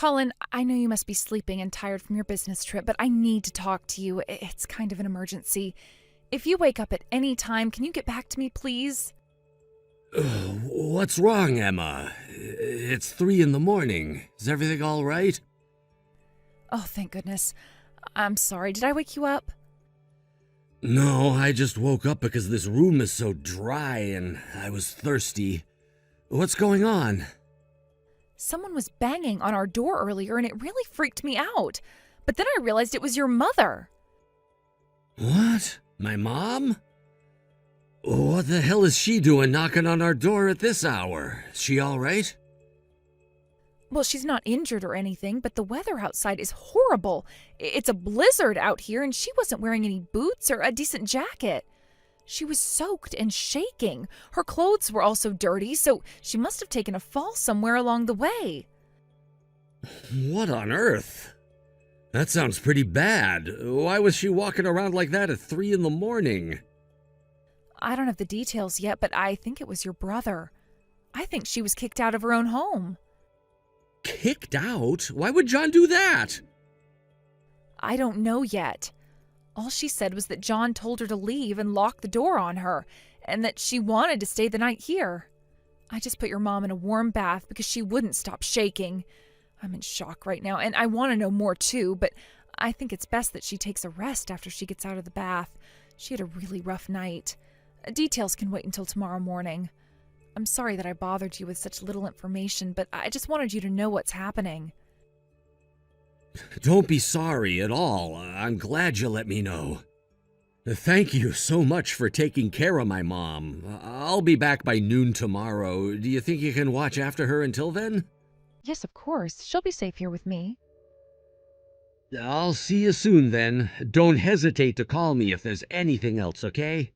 Colin, I know you must be sleeping and tired from your business trip, but I need to talk to you. It's kind of an emergency. If you wake up at any time, can you get back to me, please? What's wrong, Emma? It's 3 in the morning. Is everything all right? Oh, thank goodness. I'm sorry. Did I wake you up? No, I just woke up because this room is so dry and I was thirsty. What's going on? Someone was banging on our door earlier and it really freaked me out. But then I realized it was your mother. What? My mom? What the hell is she doing knocking on our door at this hour? Is she all right? Well, she's not injured or anything, but the weather outside is horrible. It's a blizzard out here and she wasn't wearing any boots or a decent jacket. She was soaked and shaking. Her clothes were also dirty, so she must have taken a fall somewhere along the way. What on earth? That sounds pretty bad. Why was she walking around like that at 3 in the morning? I don't have the details yet, but I think it was your brother. I think she was kicked out of her own home. Kicked out? Why would John do that? I don't know yet. All she said was that John told her to leave and lock the door on her, and that she wanted to stay the night here. I just put your mom in a warm bath because she wouldn't stop shaking. I'm in shock right now, and I want to know more too, but I think it's best that she takes a rest after she gets out of the bath. She had a really rough night. Details can wait until tomorrow morning. I'm sorry that I bothered you with such little information, but I just wanted you to know what's happening. Don't be sorry at all. I'm glad you let me know. Thank you so much for taking care of my mom. I'll be back by noon tomorrow. Do you think you can watch after her until then? Yes, of course. She'll be safe here with me. I'll see you soon then. Don't hesitate to call me if there's anything else, okay?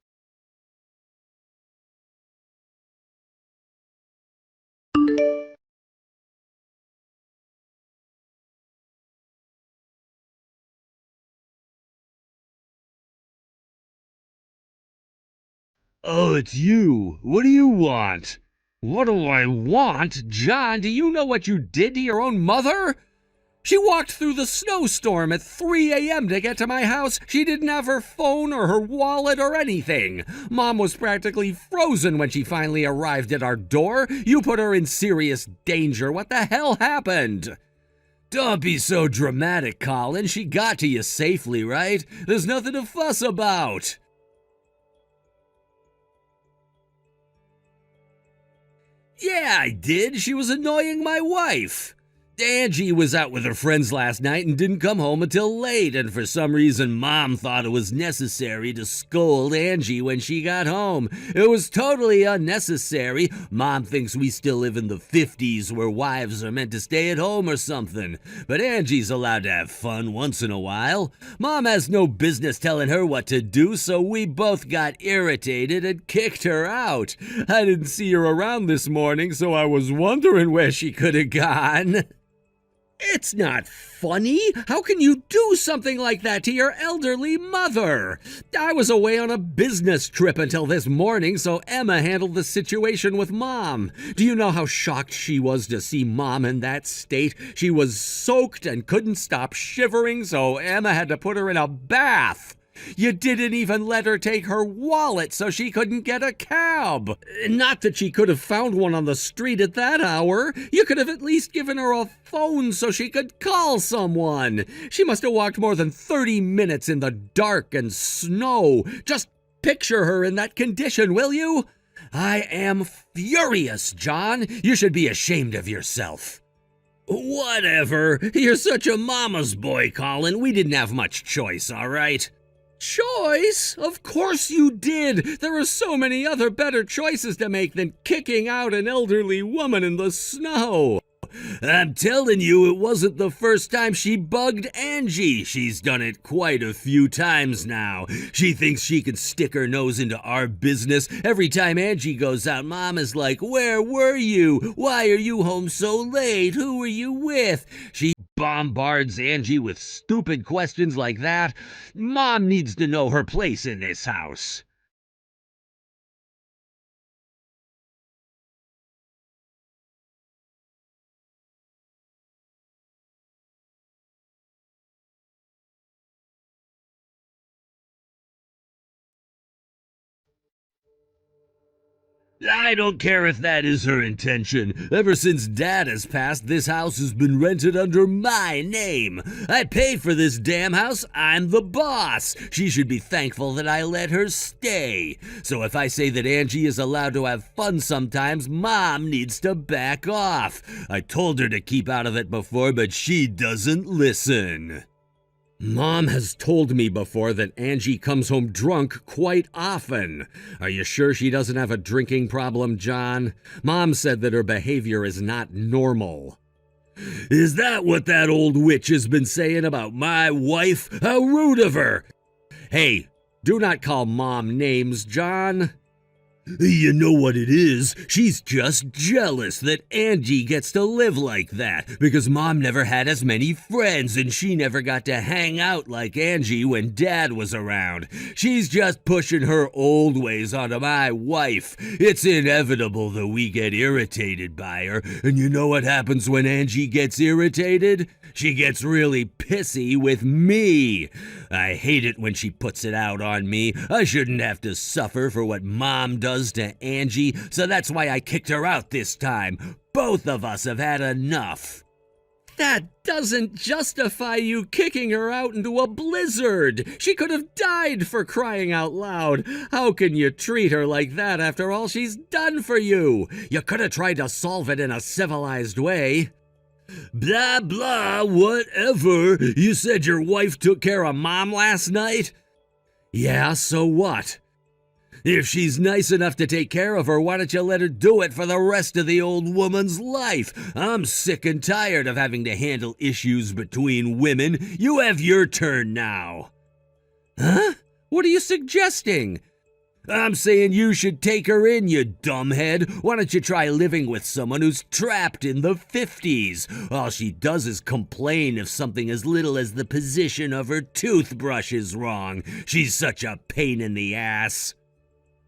Oh, it's you. What do you want? What do I want? John, do you know what you did to your own mother? She walked through the snowstorm at 3 a.m. to get to my house. She didn't have her phone or her wallet or anything. Mom was practically frozen when she finally arrived at our door. You put her in serious danger. What the hell happened? Don't be so dramatic, Colin. She got to you safely, right? There's nothing to fuss about. Yeah, I did. She was annoying my wife. Angie was out with her friends last night and didn't come home until late, and for some reason Mom thought it was necessary to scold Angie when she got home. It was totally unnecessary. Mom thinks we still live in the 50s where wives are meant to stay at home or something, but Angie's allowed to have fun once in a while. Mom has no business telling her what to do, so we both got irritated and kicked her out. I didn't see her around this morning, so I was wondering where she could have gone. It's not funny. How can you do something like that to your elderly mother? I was away on a business trip until this morning, so Emma handled the situation with Mom. Do you know how shocked she was to see Mom in that state? She was soaked and couldn't stop shivering, so Emma had to put her in a bath. You didn't even let her take her wallet so she couldn't get a cab. Not that she could have found one on the street at that hour. You could have at least given her a phone so she could call someone. She must have walked more than 30 minutes in the dark and snow. Just picture her in that condition, will you? I am furious, John. You should be ashamed of yourself. Whatever. You're such a mama's boy, Colin. We didn't have much choice, all right? Choice? Of course you did. There are so many other better choices to make than kicking out an elderly woman in the snow. I'm telling you, it wasn't the first time she bugged Angie. She's done it quite a few times now. She thinks she can stick her nose into our business. Every time Angie goes out, Mom is like, "Where were you? Why are you home so late? Who were you with?" She bombards Angie with stupid questions like that. Mom needs to know her place in this house. I don't care if that is her intention. Ever since Dad has passed, this house has been rented under my name. I paid for this damn house. I'm the boss. She should be thankful that I let her stay. So if I say that Angie is allowed to have fun sometimes, Mom needs to back off. I told her to keep out of it before, but she doesn't listen. Mom has told me before that Angie comes home drunk quite often. Are you sure she doesn't have a drinking problem, John? Mom said that her behavior is not normal. Is that what that old witch has been saying about my wife? How rude of her! Hey, do not call Mom names, John. You know what it is? She's just jealous that Angie gets to live like that because Mom never had as many friends and she never got to hang out like Angie when Dad was around. She's just pushing her old ways onto my wife. It's inevitable that we get irritated by her, and you know what happens when Angie gets irritated? She gets really pissy with me. I hate it when she puts it out on me. I shouldn't have to suffer for what Mom does to Angie, so that's why I kicked her out this time. Both of us have had enough. That doesn't justify you kicking her out into a blizzard. She could have died, for crying out loud. How can you treat her like that after all she's done for you? You could have tried to solve it in a civilized way. Blah, blah, whatever. You said your wife took care of Mom last night? Yeah, so what? If she's nice enough to take care of her, why don't you let her do it for the rest of the old woman's life? I'm sick and tired of having to handle issues between women. You have your turn now. Huh? What are you suggesting? I'm saying you should take her in, you dumbhead. Why don't you try living with someone who's trapped in the 50s? All she does is complain if something as little as the position of her toothbrush is wrong. She's such a pain in the ass.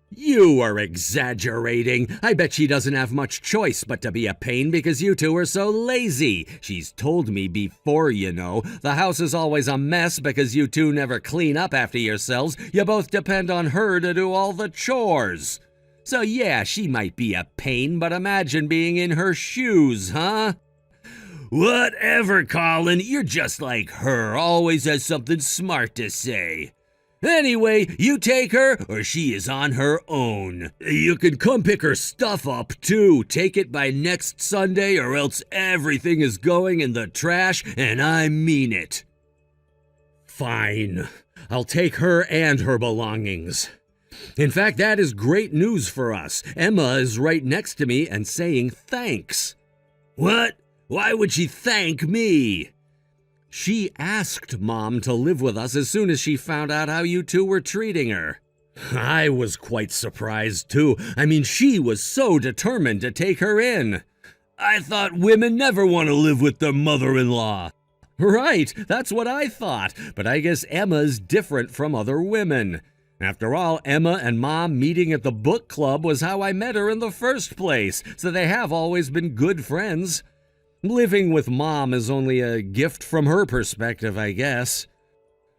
You are exaggerating. I bet she doesn't have much choice but to be a pain because you two are so lazy. She's told me before, you know. The house is always a mess because you two never clean up after yourselves. You both depend on her to do all the chores. So yeah, she might be a pain, but imagine being in her shoes, huh? Whatever, Colin. You're just like her. Always has something smart to say. Anyway, you take her, or she is on her own. You can come pick her stuff up, too. Take it by next Sunday, or else everything is going in the trash, and I mean it. Fine. I'll take her and her belongings. In fact, that is great news for us. Emma is right next to me and saying thanks. What? Why would she thank me? She asked Mom to live with us as soon as she found out how you two were treating her. I was quite surprised, too. I mean, she was so determined to take her in. I thought women never want to live with their mother-in-law. Right, that's what I thought, but I guess Emma's different from other women. After all, Emma and Mom meeting at the book club was how I met her in the first place, so they have always been good friends. Living with Mom is only a gift from her perspective, I guess.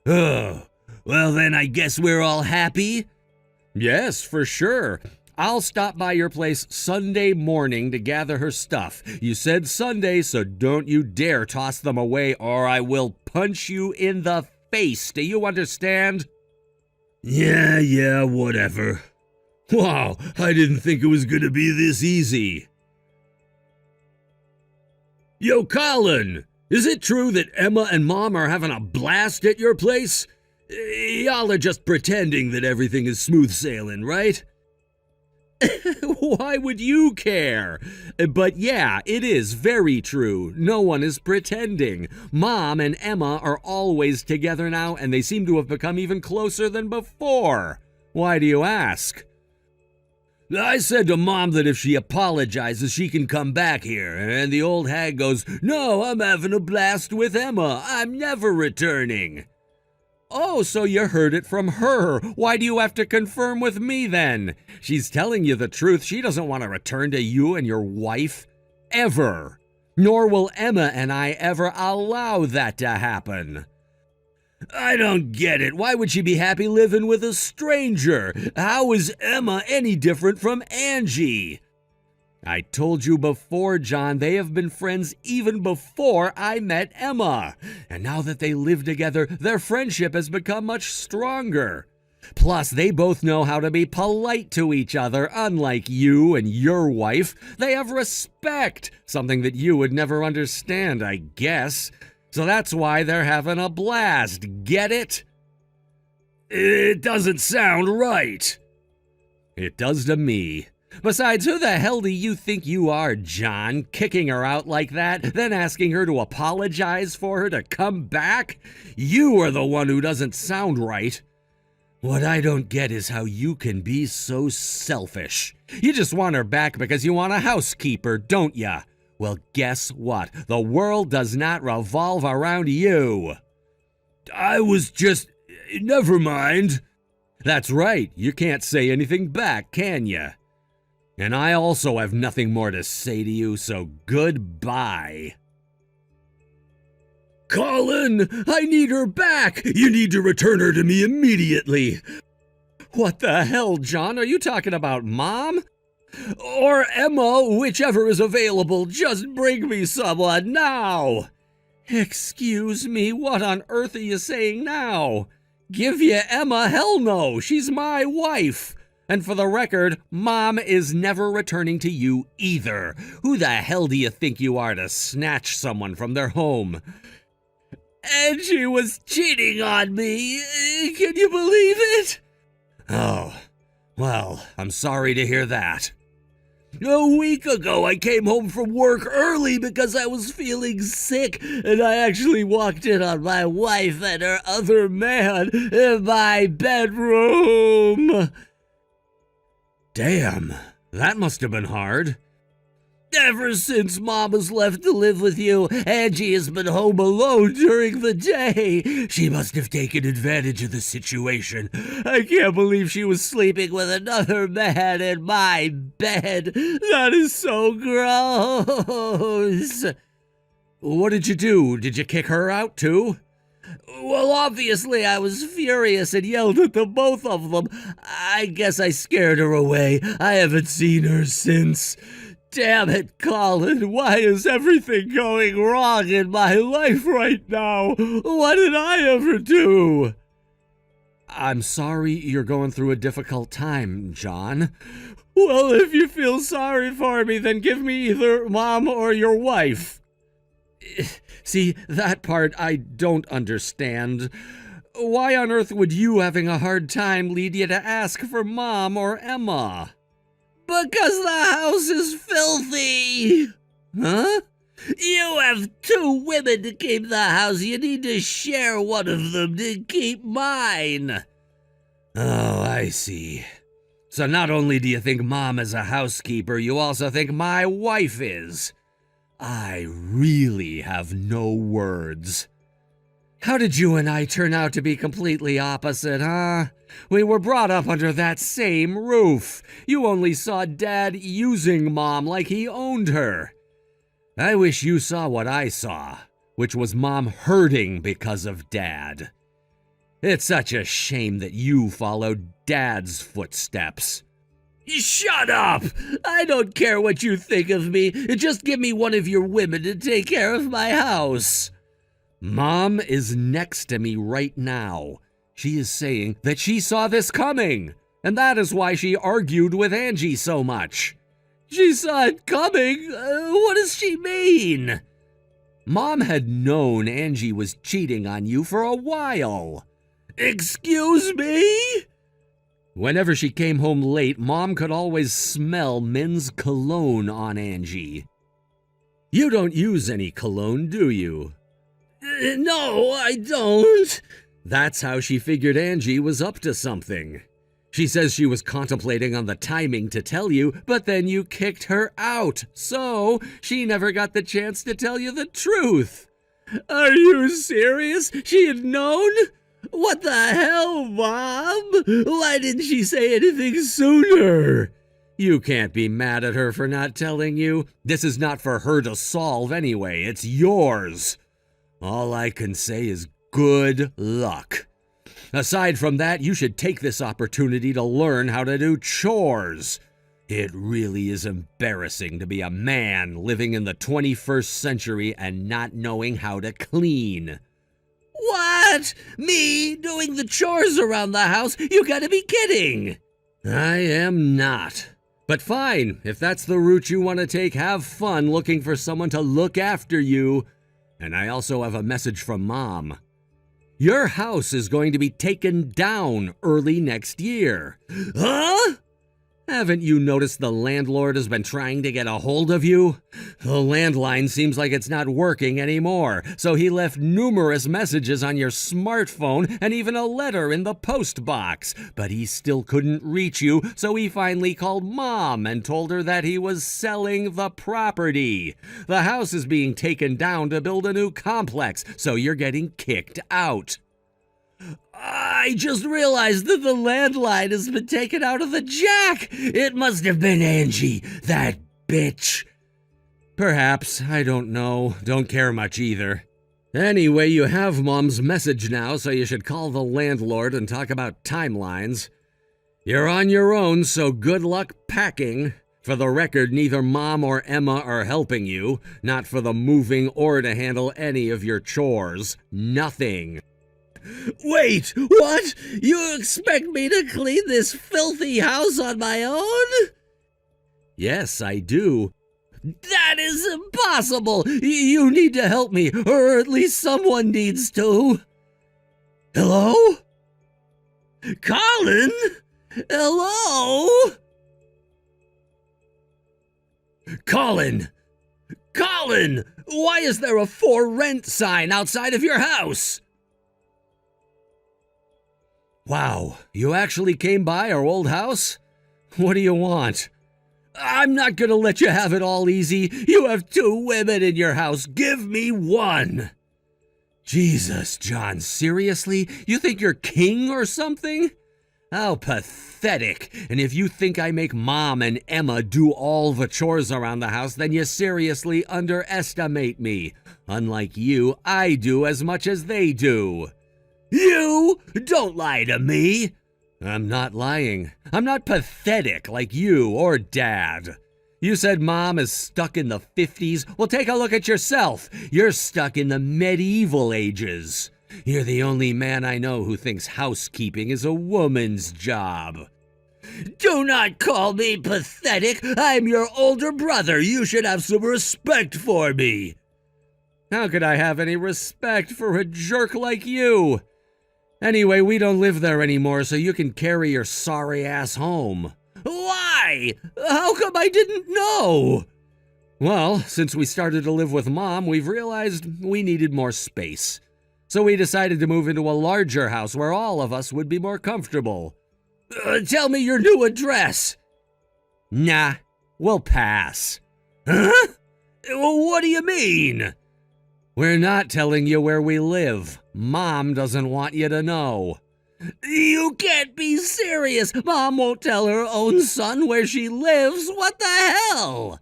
Oh, well then I guess we're all happy? Yes, for sure. I'll stop by your place Sunday morning to gather her stuff. You said Sunday, so don't you dare toss them away or I will punch you in the face. Do you understand? Yeah, whatever. Wow, I didn't think it was gonna be this easy. Yo, Colin, is it true that Emma and Mom are having a blast at your place? Y'all are just pretending that everything is smooth sailing, right? Why would you care? But yeah, it is very true. No one is pretending. Mom and Emma are always together now, and they seem to have become even closer than before. Why do you ask? I said to Mom that if she apologizes, she can come back here, and the old hag goes, "No, I'm having a blast with Emma. I'm never returning." Oh, so you heard it from her. Why do you have to confirm with me then? She's telling you the truth. She doesn't want to return to you and your wife. Ever. Nor will Emma and I ever allow that to happen. I don't get it. Why would she be happy living with a stranger? How is Emma any different from Angie? I told you before, John, they have been friends even before I met Emma. And now that they live together, their friendship has become much stronger. Plus, they both know how to be polite to each other, unlike you and your wife. They have respect, something that you would never understand, I guess. So that's why they're having a blast. Get it? It doesn't sound right. It does to me. Besides, who the hell do you think you are, John, kicking her out like that, then asking her to apologize for her to come back? You are the one who doesn't sound right. What I don't get is how you can be so selfish. You just want her back because you want a housekeeper, don't ya? Well, guess what? The world does not revolve around you. I was just... Never mind. That's right. You can't say anything back, can ya? And I also have nothing more to say to you, so goodbye. Colin, I need her back. You need to return her to me immediately. What the hell, John? Are you talking about Mom? Or Emma, whichever is available. Just bring me someone now. Excuse me, what on earth are you saying now? Give you Emma? Hell no, she's my wife. And for the record, Mom is never returning to you either. Who the hell do you think you are to snatch someone from their home? And she was cheating on me. Can you believe it? Oh, well, I'm sorry to hear that. A week ago, I came home from work early because I was feeling sick, and I actually walked in on my wife and her other man in my bedroom. Damn, that must have been hard. Ever since Mom has left to live with you, Angie has been home alone during the day. She must have taken advantage of the situation. I can't believe she was sleeping with another man in my bed. That is so gross. What did you do? Did you kick her out too? Well, obviously I was furious and yelled at the both of them. I guess I scared her away. I haven't seen her since. Damn it, Colin, why is everything going wrong in my life right now? What did I ever do? I'm sorry you're going through a difficult time, John. Well, if you feel sorry for me, then give me either Mom or your wife. See, that part I don't understand. Why on earth would you having a hard time lead you to ask for Mom or Emma? Because the house is filthy! Huh? You have two women to keep the house. You need to share one of them to keep mine. Oh, I see. So not only do you think Mom is a housekeeper, you also think my wife is. I really have no words. How did you and I turn out to be completely opposite, huh? We were brought up under that same roof. You only saw Dad using Mom like he owned her. I wish you saw what I saw, which was Mom hurting because of Dad. It's such a shame that you followed Dad's footsteps. Shut up! I don't care what you think of me. Just give me one of your women to take care of my house. Mom is next to me right now. She is saying that she saw this coming, and that is why she argued with Angie so much. She saw it coming? What does she mean? Mom had known Angie was cheating on you for a while. Excuse me? Whenever she came home late, Mom could always smell men's cologne on Angie. You don't use any cologne, do you? No, I don't. That's how she figured Angie was up to something. She says she was contemplating on the timing to tell you, but then you kicked her out, so she never got the chance to tell you the truth. Are you serious? She had known? What the hell, Mom? Why didn't she say anything sooner? You can't be mad at her for not telling you. This is not for her to solve anyway. It's yours. All I can say is Good luck. Aside from that, you should take this opportunity to learn how to do chores. It really is embarrassing to be a man living in the 21st century and not knowing how to clean. What? Me doing the chores around the house? You gotta be kidding! I am not. But fine, if that's the route you want to take, have fun looking for someone to look after you. And I also have a message from Mom. Your house is going to be taken down early next year. Huh? Haven't you noticed the landlord has been trying to get a hold of you? The landline seems like it's not working anymore, so he left numerous messages on your smartphone and even a letter in the post box. But he still couldn't reach you, so he finally called Mom and told her that he was selling the property. The house is being taken down to build a new complex, so you're getting kicked out. I just realized that the landline has been taken out of the jack. It must have been Angie, that bitch. Perhaps, I don't know. Don't care much either. Anyway, you have Mom's message now, so you should call the landlord and talk about timelines. You're on your own, so good luck packing. For the record, neither Mom or Emma are helping you, not for the moving or to handle any of your chores. Nothing. Wait, what? You expect me to clean this filthy house on my own? Yes, I do. That is impossible! You need to help me, or at least someone needs to. Hello? Colin? Hello? Colin! Colin! Why is there a for rent sign outside of your house? Wow, you actually came by our old house? What do you want? I'm not gonna let you have it all easy. You have 2 women in your house. Give me one. Jesus, John, seriously? You think you're king or something? How pathetic. And if you think I make Mom and Emma do all the chores around the house, then you seriously underestimate me. Unlike you, I do as much as they do. You? Don't lie to me. I'm not lying. I'm not pathetic like you or Dad. You said Mom is stuck in the 50s? Well, take a look at yourself. You're stuck in the medieval ages. You're the only man I know who thinks housekeeping is a woman's job. Do not call me pathetic. I'm your older brother. You should have some respect for me. How could I have any respect for a jerk like you? Anyway, we don't live there anymore, so you can carry your sorry ass home. Why? How come I didn't know? Well, since we started to live with Mom, we've realized we needed more space. So we decided to move into a larger house where all of us would be more comfortable. Tell me your new address. Nah, we'll pass. Huh? What do you mean? We're not telling you where we live. Mom doesn't want you to know. You can't be serious. Mom won't tell her own son where she lives. What the hell?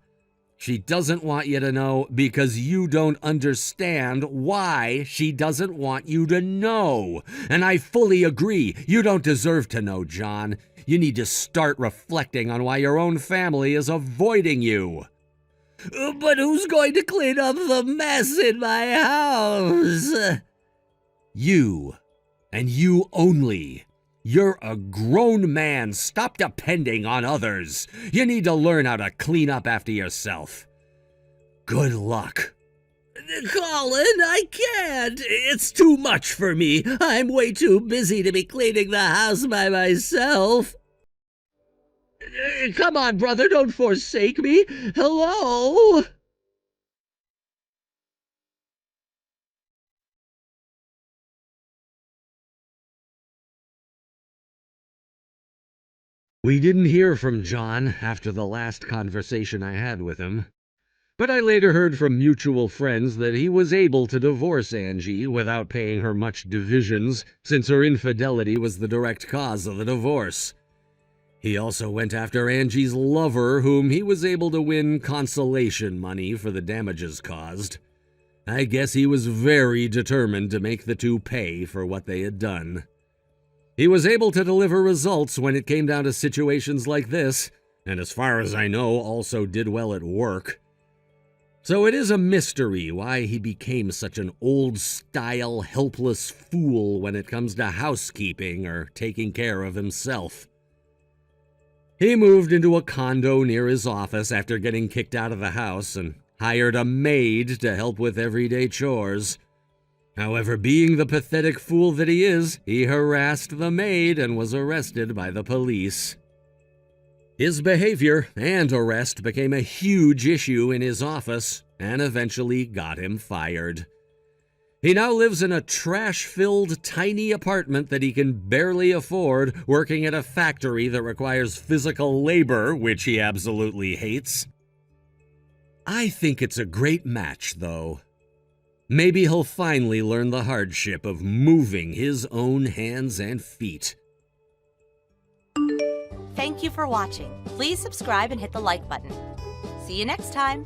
She doesn't want you to know because you don't understand why she doesn't want you to know. And I fully agree. You don't deserve to know, John. You need to start reflecting on why your own family is avoiding you. But who's going to clean up the mess in my house? You, and you only. You're a grown man. Stop depending on others. You need to learn how to clean up after yourself. Good luck. Colin, I can't. It's too much for me. I'm way too busy to be cleaning the house by myself. Come on, brother, don't forsake me. Hello? We didn't hear from John after the last conversation I had with him. But I later heard from mutual friends that he was able to divorce Angie without paying her much divisions, since her infidelity was the direct cause of the divorce. He also went after Angie's lover, whom he was able to win consolation money for the damages caused. I guess he was very determined to make the two pay for what they had done. He was able to deliver results when it came down to situations like this, and as far as I know, also did well at work. So it is a mystery why he became such an old-style, helpless fool when it comes to housekeeping or taking care of himself. He moved into a condo near his office after getting kicked out of the house and hired a maid to help with everyday chores. However, being the pathetic fool that he is, he harassed the maid and was arrested by the police. His behavior and arrest became a huge issue in his office and eventually got him fired. He now lives in a trash-filled tiny apartment that he can barely afford, working at a factory that requires physical labor, which he absolutely hates. I think it's a great match, though. Maybe he'll finally learn the hardship of moving his own hands and feet. Thank you for watching. Please subscribe and hit the like button. See you next time.